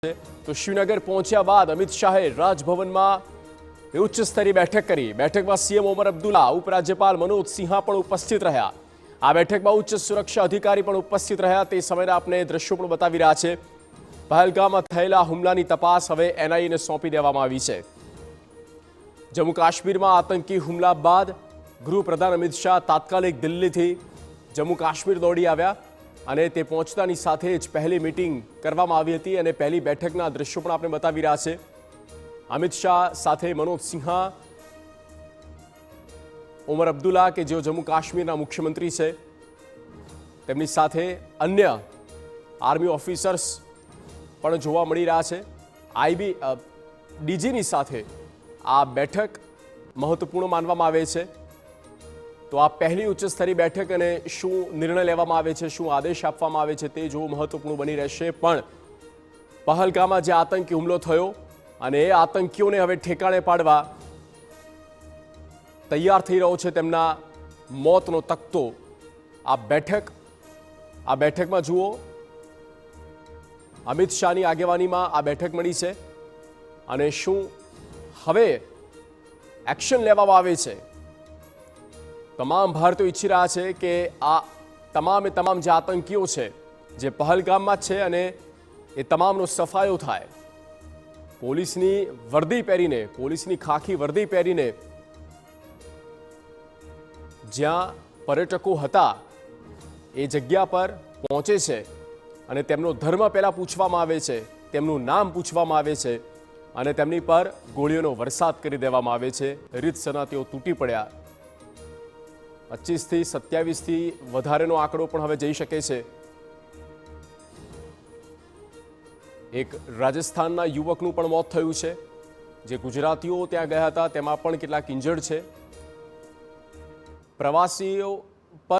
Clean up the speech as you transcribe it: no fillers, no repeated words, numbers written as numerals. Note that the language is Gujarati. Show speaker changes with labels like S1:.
S1: તો શ્રીનગર પહોંચ્યા બાદ અમિત શાહે રાજભવનમાં ઉચ્ચ સ્તરીય બેઠક કરી। બેઠકમાં સીએમ ઓમર અબ્દુલ્લા, ઉપરાજ્યપાલ મનોજ સિન્હા પણ ઉપસ્થિત રહ્યા। આ બેઠકમાં ઉચ્ચ સુરક્ષા અધિકારી પણ ઉપસ્થિત રહ્યા। તે સમયના આપણે દ્રશ્યો પણ બતાવી રહ્યા છે। પહેલગામમાં થયેલા હુમલાની તપાસ હવે એનઆઈને સોંપી દેવામાં આવી છે। જમ્મુ કાશ્મીરમાં આતંકી હુમલા બાદ ગૃહપ્રધાન અમિત શાહ તાત્કાલિક દિલ્હીથી જમ્મુ કાશ્મીર દોડી આવ્યા અને તે પહોંચતાની સાથે જ પહેલી મીટિંગ કરવામાં આવી હતી અને પહેલી બેઠકના દ્રશ્યો પણ આપણે બતાવી રહ્યા છે। અમિત શાહ સાથે મનોજ સિન્હા, ઓમર અબ્દુલ્લા કે જેઓ જમ્મુ કાશ્મીરના મુખ્યમંત્રી છે, તેમની સાથે અન્ય આર્મી ઓફિસર્સ પણ જોવા મળી રહ્યા છે। આઈબી ડીજીની સાથે આ બેઠક મહત્વપૂર્ણ માનવામાં આવે છે। તો આ પહેલી ઉચ્ચ સ્તરીય બેઠક અને શું નિર્ણય લેવામાં આવે છે, શું આદેશ આપવામાં આવે છે તે જોવું મહત્વપૂર્ણ બની રહેશે। પણ પહેલગામમાં જે આતંકી હુમલો થયો અને એ આતંકીઓને હવે ઠેકાણે પાડવા તૈયાર થઈ રહ્યો છે તેમના મોતનો તખ્તો। આ બેઠકમાં જુઓ, અમિત શાહની આગેવાનીમાં આ બેઠક મળી છે અને શું હવે એક્શન લેવામાં આવે છે। તમામ ભારતીયો ઈચ્છી રહ્યા છે કે આ તમામ જે આતંકીઓ છે જે પહેલગામમાં છે અને એ તમામનો સફાયો થાય। પોલીસની વર્દી પહેરીને, પોલીસની ખાખી વર્દી પહેરીને જ્યાં પર્યટકો હતા એ જગ્યા પર પહોંચે છે અને તેમનો ધર્મ પહેલાં પૂછવામાં આવે છે, તેમનું નામ પૂછવામાં આવે છે અને તેમની પર ગોળીઓનો વરસાદ કરી દેવામાં આવે છે। રીતસરના તેઓ તૂટી પડ્યા। 25થી 27થી વધારેનો આંકડો પણ હવે જઈ શકે છે। એક રાજસ્થાનના યુવકનું પણ મોત થયું છે। જે ગુજરાતીઓ ત્યાં ગયા હતા તેમાં પણ કેટલાક ઇન્જર્ડ છે। પ્રવાસીઓ